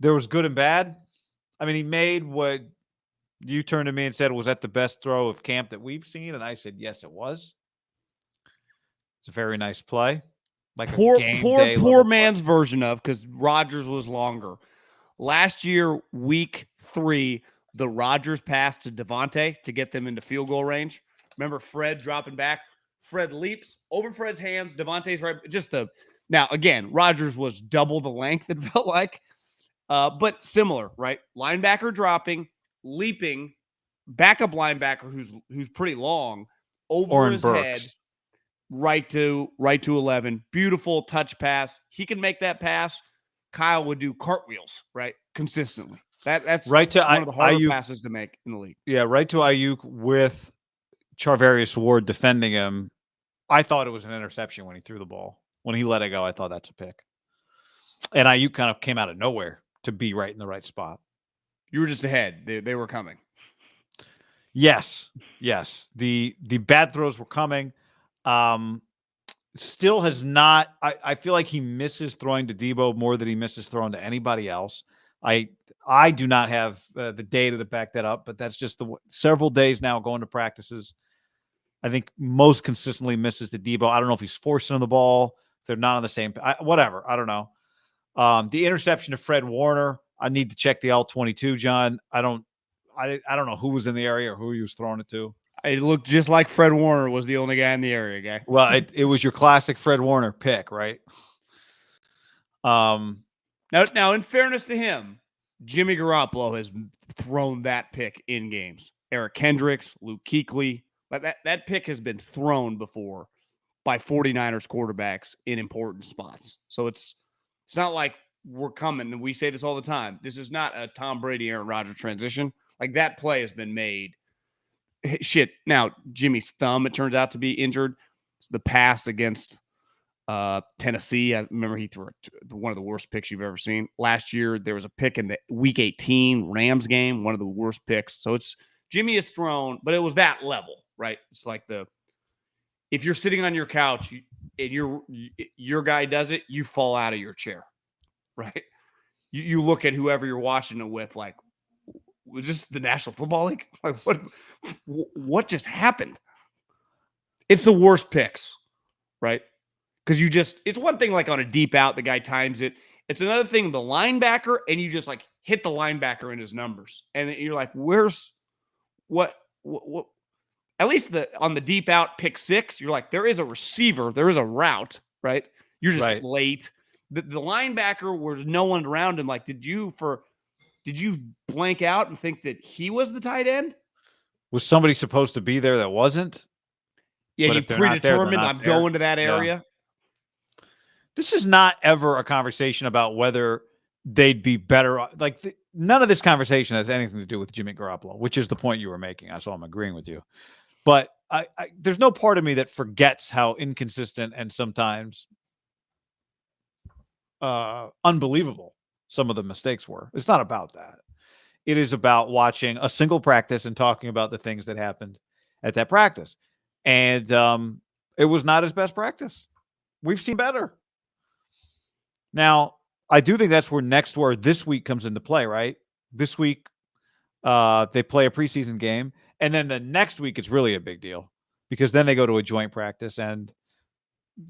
There was good and bad. I mean, he made what you turned to me and said, was that the best throw of camp that we've seen? And I said, yes, it was. It's a very nice play. Like a game day Poor level play. man's version of, because Rodgers was longer. Last year, week 3, the Rodgers pass to Devontae to get them into field goal range. Remember Fred dropping back? Fred leaps over Fred's hands. Devontae's right. Now, again, Rodgers was double the length, it felt like. But similar, right? Linebacker dropping, leaping, backup linebacker who's pretty long over Oren his Burks. head, right to 11. Beautiful touch pass. He can make that pass. Kyle would do cartwheels, right? Consistently. That's right to one of the harder Ayuk passes to make in the league. Yeah, right to Ayuk with Charvarius Ward defending him. I thought it was an interception when he threw the ball. When he let it go, I thought that's a pick. And Ayuk kind of came out of nowhere to be right in the right spot. You were just ahead. They were coming. Yes. The bad throws were coming. Still has not. I feel like he misses throwing to Debo more than he misses throwing to anybody else. I do not have the data to back that up, but that's just several days now going to practices. I think most consistently misses to Debo. I don't know if he's forcing the ball. If they're not on the same. Whatever. I don't know. The interception to Fred Warner. I need to check the L22, John. I don't know who was in the area or who he was throwing it to. It looked just like Fred Warner was the only guy in the area, guy. Well, it was your classic Fred Warner pick, right? Now, in fairness to him, Jimmy Garoppolo has thrown that pick in games. Eric Kendricks, Luke Kuechly, that pick has been thrown before by 49ers quarterbacks in important spots. So it's not like we're coming, and we say this all the time. This is not a Tom Brady, Aaron Rodgers transition. Like, that play has been made. Shit. Now, Jimmy's thumb, it turns out to be injured. So the pass against Tennessee, I remember he threw one of the worst picks you've ever seen. Last year, there was a pick in the Week 18 Rams game, one of the worst picks. So Jimmy is thrown, but it was that level, right? It's like if you're sitting on your couch and your guy does it, you fall out of your chair, right? You look at whoever you're watching it with, like, was this the National Football League? Like, what just happened? It's the worst picks, right? Because it's one thing like on a deep out, the guy times it. It's another thing, the linebacker, and you just like hit the linebacker in his numbers. And you're like, where's what? At least on the deep out pick 6, you're like, there is a receiver, there is a route, right? You're just late. The linebacker was no one around him. Like, did you blank out and think that he was the tight end? Was somebody supposed to be there that wasn't? Yeah, you predetermined I'm going to that area. Yeah. This is not ever a conversation about whether they'd be better. Like, none of this conversation has anything to do with Jimmy Garoppolo, which is the point you were making. So I'm agreeing with you. But there's no part of me that forgets how inconsistent and sometimes unbelievable some of the mistakes were. It's not about that. It is about watching a single practice and talking about the things that happened at that practice. And it was not his best practice. We've seen better. Now, I do think that's where this week comes into play, right? This week, they play a preseason game. And then the next week, it's really a big deal because then they go to a joint practice. And,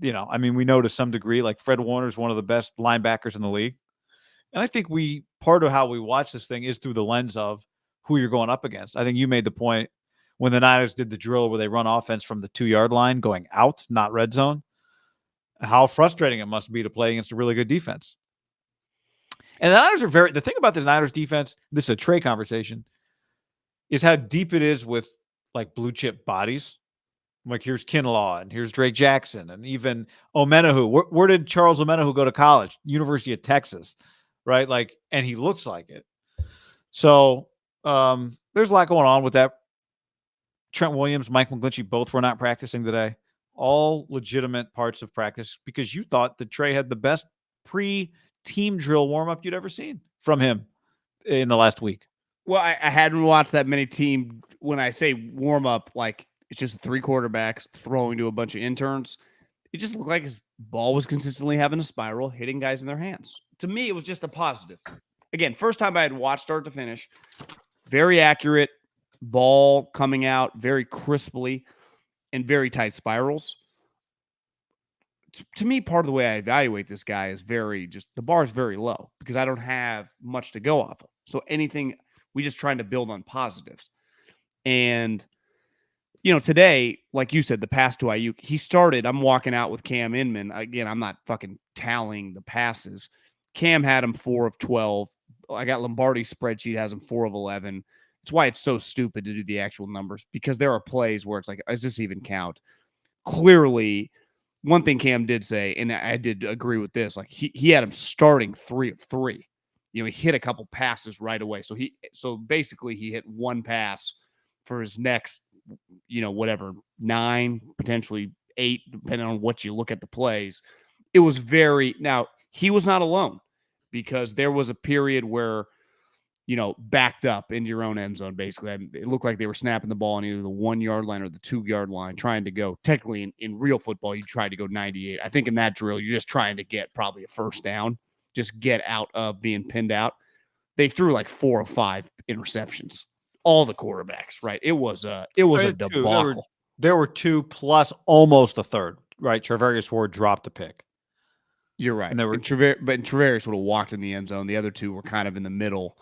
we know to some degree, like Fred Warner is one of the best linebackers in the league. And I think part of how we watch this thing is through the lens of who you're going up against. I think you made the point when the Niners did the drill where they run offense from the 2-yard line going out, not red zone, how frustrating it must be to play against a really good defense. And the Niners the thing about the Niners defense, this is a Trey conversation, is how deep it is with like blue chip bodies. Like, here's Kinlaw and here's Drake Jackson and even Omenahu. Where did Charles Omenahu go to college? University of Texas, right? Like, and he looks like it. So there's a lot going on with that. Trent Williams, Mike McGlinchey, both were not practicing today. All legitimate parts of practice because you thought that Trey had the best pre-team drill warm-up you'd ever seen from him in the last week. Well, I hadn't watched that many team. When I say warm-up, like, it's just 3 quarterbacks throwing to a bunch of interns. It just looked like his ball was consistently having a spiral, hitting guys in their hands. To me, it was just a positive. again, first time I had watched start to finish, very accurate ball coming out very crisply and very tight spirals. To me, part of the way I evaluate this guy is the bar is very low because I don't have much to go off of. So we just trying to build on positives. And, today, like you said, the pass to Ayuk, he started, I'm walking out with Cam Inman. Again, I'm not fucking tallying the passes. Cam had him 4 of 12. I got Lombardi's spreadsheet has him 4 of 11. It's why it's so stupid to do the actual numbers because there are plays where it's like, does this even count? Clearly, one thing Cam did say, and I did agree with this, like he had him starting 3 of 3. He hit a couple passes right away. So basically he hit one pass for his next, 9, potentially 8, depending on what you look at the plays. It was now he was not alone because there was a period where, backed up into your own end zone, basically. It looked like they were snapping the ball on either the 1 yard line or the 2 yard line, trying to go. Technically, in real football, you try to go 98. I think in that drill, you're just trying to get probably a first down, just get out of being pinned out. They threw like 4 or 5 interceptions. All the quarterbacks, right? It was a debacle. There were 2 plus almost a third, right? Travarius Ward dropped a pick. You're right. And Travarius would have walked in the end zone. The other 2 were kind of in the middle.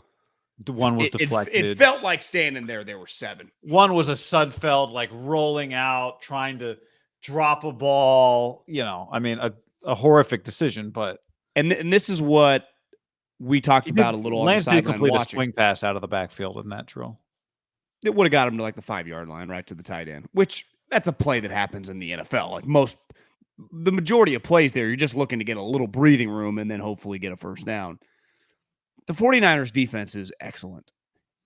The one was deflected. It felt like standing there were 7. One was a Sudfeld, like rolling out, trying to drop a ball. A horrific decision. But and this is what we talked about a little. Lance did complete a swing pass out of the backfield in that drill. It would have got him to like the 5 yard line, right to the tight end. Which that's a play that happens in the NFL. Like the majority of plays there, you're just looking to get a little breathing room and then hopefully get a first down. The 49ers defense is excellent.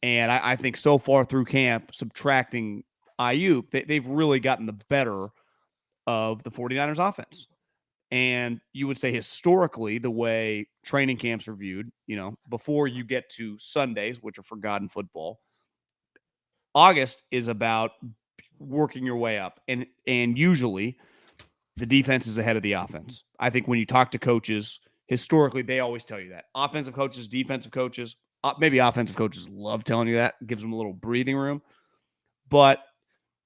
And I think so far through camp, subtracting Ayuk, they've really gotten the better of the 49ers offense. And you would say historically, the way training camps are viewed, before you get to Sundays, which are forgotten football, August is about working your way up. And usually the defense is ahead of the offense. I think when you talk to coaches, historically, they always tell you that. Offensive coaches, defensive coaches, maybe offensive coaches love telling you that. It gives them a little breathing room. But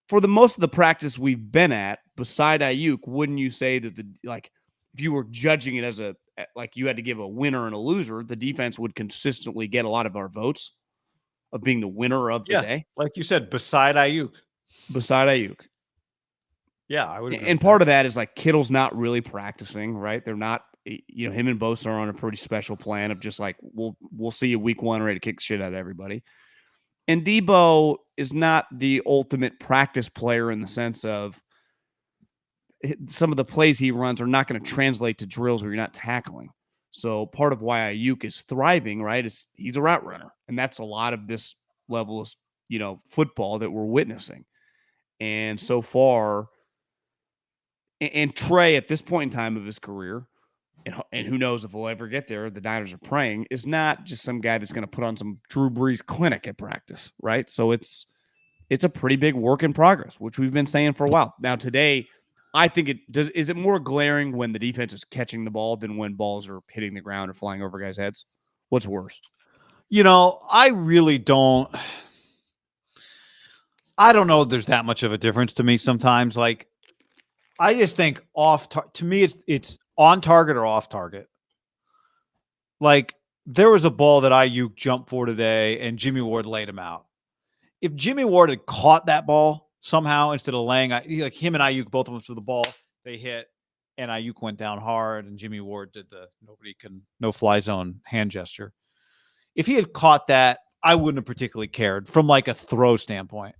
for the most of the practice we've been at, beside Ayuk, wouldn't you say that if you were judging it as you had to give a winner and a loser, the defense would consistently get a lot of our votes of being the winner of the day? Like you said, beside Ayuk. Yeah, I would. And part of that is like Kittle's not really practicing, right? They're not. Him and Bosa are on a pretty special plan of just like, we'll see you week 1 ready to kick the shit out of everybody. And Debo is not the ultimate practice player in the sense of some of the plays he runs are not going to translate to drills where you're not tackling. So part of why Ayuk is thriving, right, is he's a route runner. And that's a lot of this level of, football that we're witnessing. And so far, and Trey at this point in time of his career, and who knows if we'll ever get there, the Niners are praying, is not just some guy that's going to put on some Drew Brees clinic at practice, right? So it's a pretty big work in progress, which we've been saying for a while. Now today, I think is it more glaring when the defense is catching the ball than when balls are hitting the ground or flying over guys' heads? What's worse? I really don't. I don't know if there's that much of a difference to me sometimes. Like, I just think to me, it's on target or off target. Like, there was a ball that Ayuk jumped for today, and Jimmy Ward laid him out. If Jimmy Ward had caught that ball somehow instead of laying, like him and Ayuk, both of them to the ball, they hit, and Ayuk went down hard, and Jimmy Ward did the no-fly zone hand gesture. If he had caught that, I wouldn't have particularly cared from like a throw standpoint.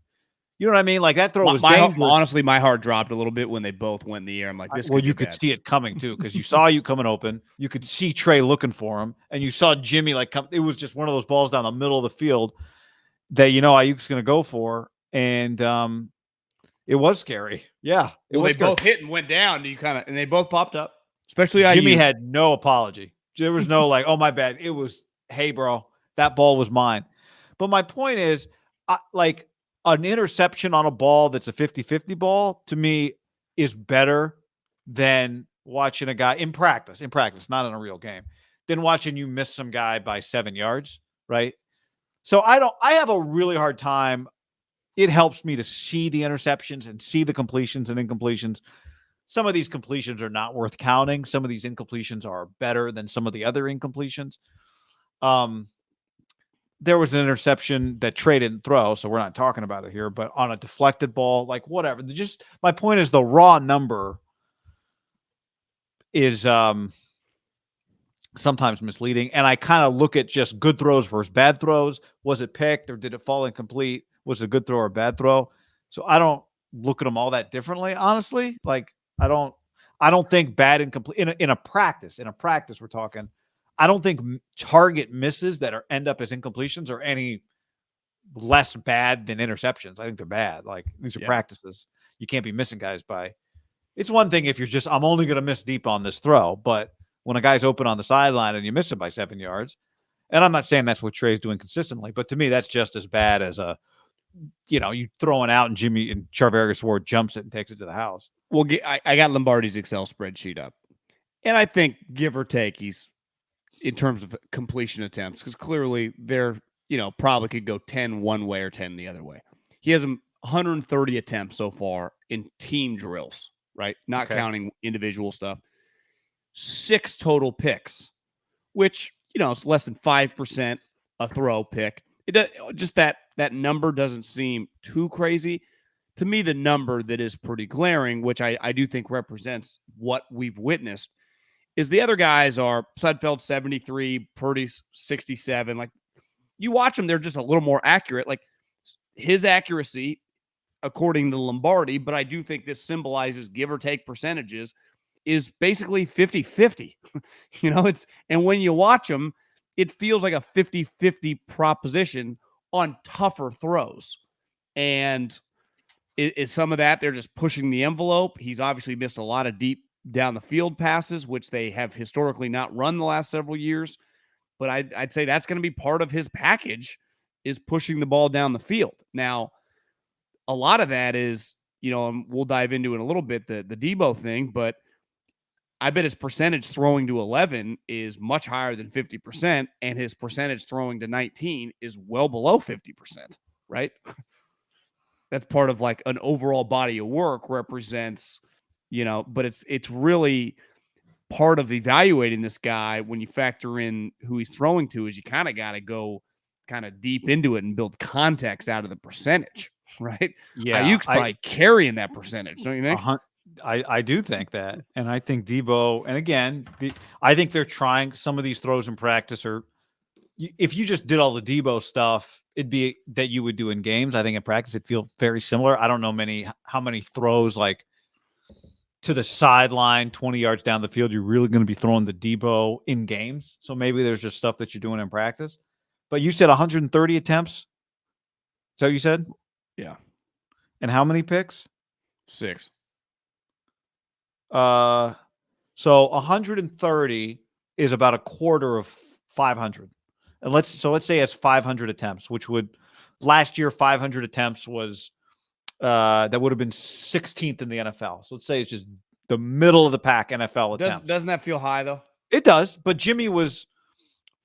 You know what I mean? Like, that throw was dangerous. Honestly, my heart dropped a little bit when they both went in the air. I'm like, this. Well, you could see it coming too, because you saw you coming open. You could see Trey looking for him, and you saw Jimmy come. It was just one of those balls down the middle of the field that Ayuk's going to go for, and it was scary. Yeah, they both hit and went down. And they both popped up. Especially Jimmy had no apology. There was no like, oh my bad. It was, hey bro, that ball was mine. But my point is, an interception on a ball that's a 50-50 ball, to me, is better than watching a guy in practice, not in a real game, than watching you miss some guy by 7 yards, right? So I have a really hard time. It helps me to see the interceptions and see the completions and incompletions. Some of these completions are not worth counting. Some of these incompletions are better than some of the other incompletions. There was an interception that Trey didn't throw, so we're not talking about it here, but on a deflected ball, like whatever. Just my point is the raw number is sometimes misleading. And I kind of look at just good throws versus bad throws. Was it picked or did it fall incomplete? Was it a good throw or a bad throw? So I don't look at them all that differently, honestly. Like I don't think bad incomplete in a practice we're talking. I don't think target misses that end up as incompletions are any less bad than interceptions. I think they're bad. Like these are practices. You can't be missing guys by. It's one thing if you're just I'm only going to miss deep on this throw, but when a guy's open on the sideline and you miss him by 7 yards, and I'm not saying that's what Trey's doing consistently, but to me that's just as bad as you throwing out and Jimmy and Charvarius Ward jumps it and takes it to the house. Well, I got Lombardi's Excel spreadsheet up, and I think give or take he's in terms of completion attempts because clearly they're probably could go 10 one way or 10 the other way. He has 130 attempts so far in team drills, right? Not counting individual stuff. 6 total picks, which it's less than 5% a throw pick. Just that number doesn't seem too crazy. To me, the number that is pretty glaring, which I do think represents what we've witnessed, is the other guys are Sudfeld 73, Purdy 67. Like you watch them, they're just a little more accurate. Like his accuracy, according to Lombardi, but I do think this symbolizes give or take percentages, is basically 50-50. And when you watch them, it feels like a 50-50 proposition on tougher throws. And is some of that they're just pushing the envelope. He's obviously missed a lot of deep down the field passes, which they have historically not run the last several years. But I'd say that's going to be part of his package is pushing the ball down the field. Now, a lot of that is, and we'll dive into it in a little bit, the Debo thing, but I bet his percentage throwing to 11 is much higher than 50%, and his percentage throwing to 19 is well below 50%, right? That's part of like an overall body of work represents, but it's really part of evaluating this guy when you factor in who he's throwing to is you kind of got to go kind of deep into it and build context out of the percentage, right? Yeah. Ayuk's probably carrying that percentage, don't you think? I do think that. And I think Debo, and again, I think they're trying some of these throws in practice or if you just did all the Debo stuff, it'd be that you would do in games. I think in practice, it'd feel very similar. I don't know how many throws like to the sideline, 20 yards down the field, you're really going to be throwing the Debo in games. So maybe there's just stuff that you're doing in practice. But you said 130 attempts. Is that what you said? Yeah. And how many picks? 6. So 130 is about a quarter of 500. And let's say it's 500 attempts, which would last year 500 attempts was that would have been 16th in the NFL. So let's say it's just the middle of the pack NFL attempts. Doesn't that feel high though? It does, but Jimmy was.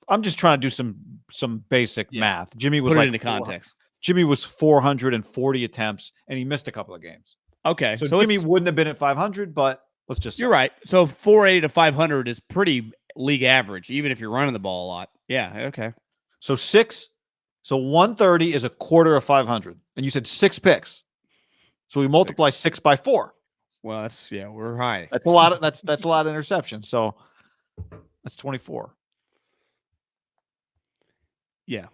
I'm just trying to do some basic math. Jimmy was put it like into context. Jimmy was 440 attempts, and he missed a couple of games. Okay, so Jimmy wouldn't have been at 500, but let's just. You're right. So 480 to 500 is pretty league average, even if you're running the ball a lot. Yeah. Okay. So 130 is a quarter of 500, and you said 6 picks. So we multiply 6 by 4. Well, we're high. That's a lot of that's a lot of interceptions. So that's 24. Yeah.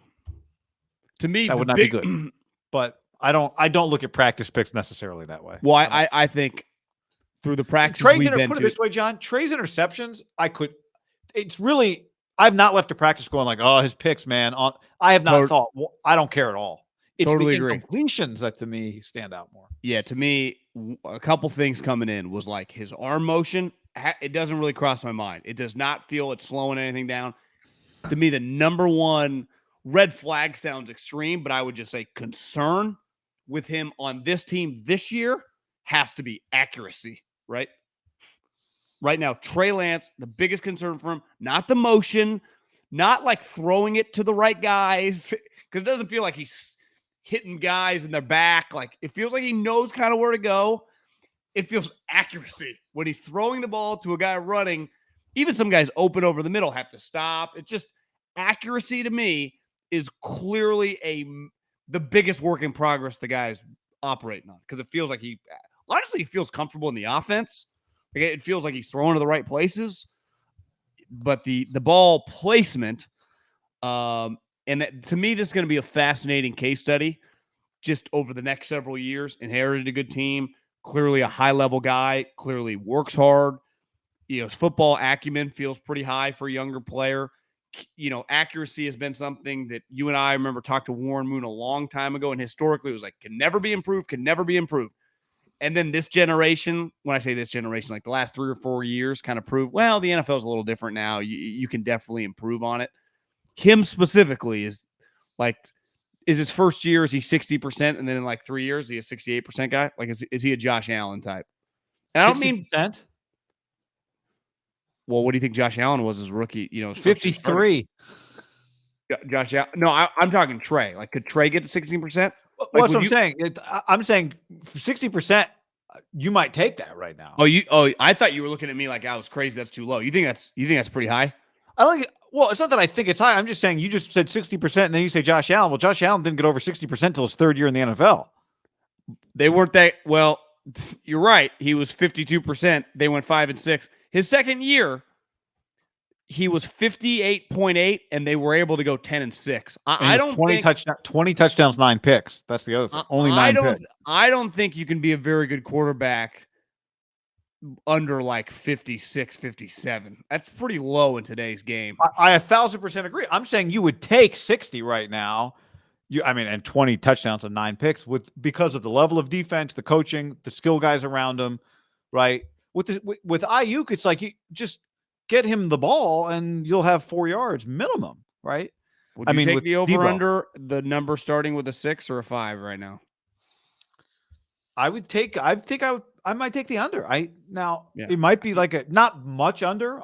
To me, that would not be good. But I don't look at practice picks necessarily that way. Well, I think through the practice Trey we've been put it this way, John. Trey's interceptions, it's really I've not left a practice going like, oh, his picks, man. I have not thought. Well, I don't care at all. It's totally the incompletions that to me stand out more. Yeah, to me, a couple things coming in was like his arm motion. It doesn't really cross my mind. It does not feel it's slowing anything down. To me, the number one red flag sounds extreme, but I would just say concern with him on this team this year has to be accuracy, right? right now, Trey Lance, the biggest concern for him, not the motion, not like throwing it to the right guys, because it doesn't feel like he's hitting guys in their back. Like, it feels like he knows kind of where to go. It feels accuracy when he's throwing the ball to a guy running. Even some guys open over the middle have to stop. It's just accuracy to me is clearly the biggest work in progress the guy's operating on, because it feels like he feels comfortable in the offense. Like, it feels like he's throwing to the right places, but the ball placement, and that, to me, this is going to be a fascinating case study just over the next several years. Inherited a good team, clearly a high-level guy, clearly works hard. His football acumen feels pretty high for a younger player. Accuracy has been something that you and I remember talked to Warren Moon a long time ago, and historically it was like, can never be improved. And then this generation, when I say this generation, like the last 3 or 4 years kind of proved, well, the NFL is a little different now. You can definitely improve on it. Him specifically is his first year, is he 60%? And then in like 3 years, is he a 68% guy? Like, is he a Josh Allen type? And I don't mean 60%? Well, what do you think Josh Allen was as rookie? His 53. Josh Allen. No, I'm talking Trey. Like, could Trey get to 16%? Well, that's what I'm saying. I'm saying 60%. You might take that right now. I thought you were looking at me like I was crazy. That's too low. You think that's pretty high? I don't think. Well, it's not that I think it's high. I'm just saying you just said 60%, and then you say Josh Allen. Well, Josh Allen didn't get over 60% until his 3rd year in the NFL. They weren't that well. You're right. He was 52%. They went 5-6. His 2nd year, he was 58.8, and they were able to go 10-6. I don't 20 touchdowns, 9 picks. That's the other thing. Only 9 picks. I don't think you can be a very good quarterback under like 56, 57. That's pretty low in today's game. I 1,000% agree. I'm saying you would take 60 right now. And 20 touchdowns and 9 picks because of the level of defense, the coaching, the skill guys around him, right? With Ayuk, it's like you just get him the ball and you'll have 4 yards minimum, right? Would you take the over under the number starting with a 6 or a 5 right now? I might take the under. It might be like not much under.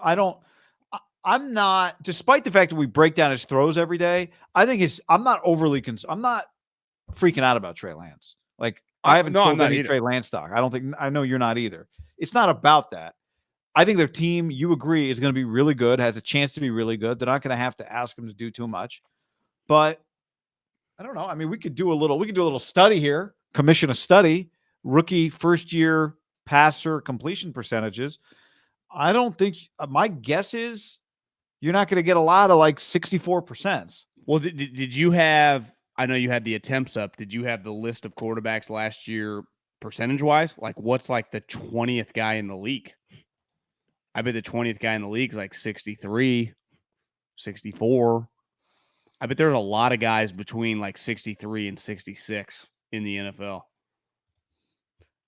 I'm not, despite the fact that we break down his throws every day, I'm not overly concerned. I'm not freaking out about Trey Lance. Like, I haven't sold any Trey Lance stock. I know you're not either. It's not about that. I think their team, you agree, is going to be really good, has a chance to be really good. They're not going to have to ask him to do too much. But I don't know. I mean, we could do a little study here, commission a study, rookie first year passer completion percentages. I don't think, my guess is you're not going to get a lot of like 64%. Well, did you have, I know you had the attempts up. Did you have the list of quarterbacks last year percentage wise? Like, what's like the 20th guy in the league? I bet the 20th guy in the league is like 63, 64. I bet there's a lot of guys between like 63 and 66 in the NFL.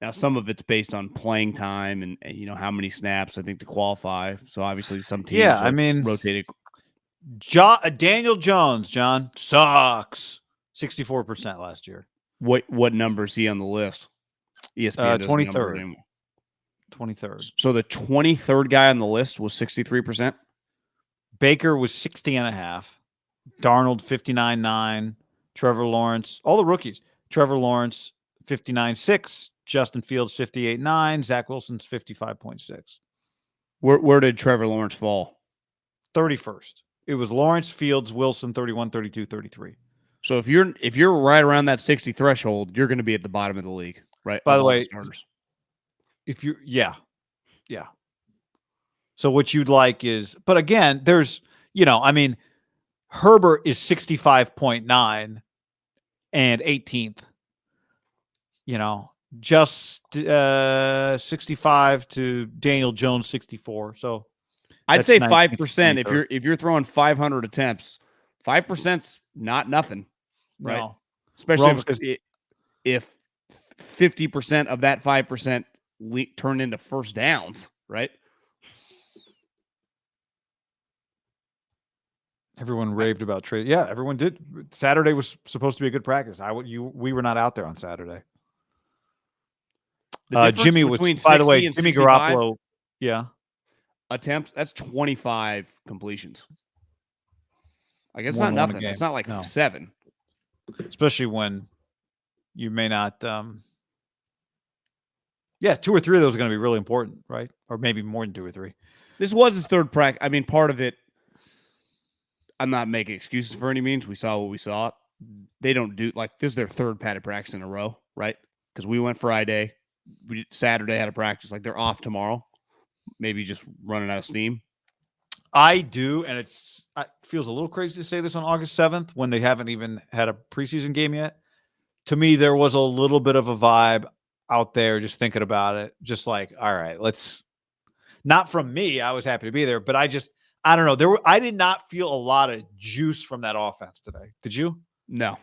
Now, some of it's based on playing time and how many snaps, I think, to qualify. So obviously some teams rotated. Daniel Jones, John, sucks. 64% last year. What number is he on the list? ESPN 23rd. 23rd. So the 23rd guy on the list was 63%? Baker was 60.5. Darnold 59.9. Trevor Lawrence, all the rookies. Trevor Lawrence 59.6. Justin Fields 58.9. Zach Wilson's 55.6. Where did Trevor Lawrence fall? 31st. It was Lawrence, Fields, Wilson 31, 32, 33. So if you're right around that 60 threshold, you're going to be at the bottom of the league, right? By the way, if you So what you'd like is, but again, there's, Herbert is 65.9 and 18th. Just 65 to Daniel Jones 64. So I'd say 5%. If you're throwing 500 attempts, 5%'s not nothing, right? No. Especially if 50% of that 5% turn into first downs, right? Everyone raved about Trey. Yeah, everyone did. Saturday was supposed to be a good practice. We were not out there on Saturday. Jimmy was, by the way, Jimmy Garoppolo. Yeah. attempts, that's 25 completions. Like, it's More not than one a nothing. It's game. not like No. 7. Especially when you may not. 2 or 3 of those are going to be really important, right? Or maybe more than 2 or 3. This was his third practice. I mean, part of it, I'm not making excuses for any means. We saw what we saw. They don't do, like, this is their third padded practice in a row, right? Because we went Friday. Saturday had a practice. Like, they're off tomorrow. Maybe just running out of steam. I do, and it feels a little crazy to say this on August 7th when they haven't even had a preseason game yet. To me, there was a little bit of a vibe out there just thinking about it. Just like, all right, let's – not from me. I was happy to be there, but I don't know. I did not feel a lot of juice from that offense today. Did you? No.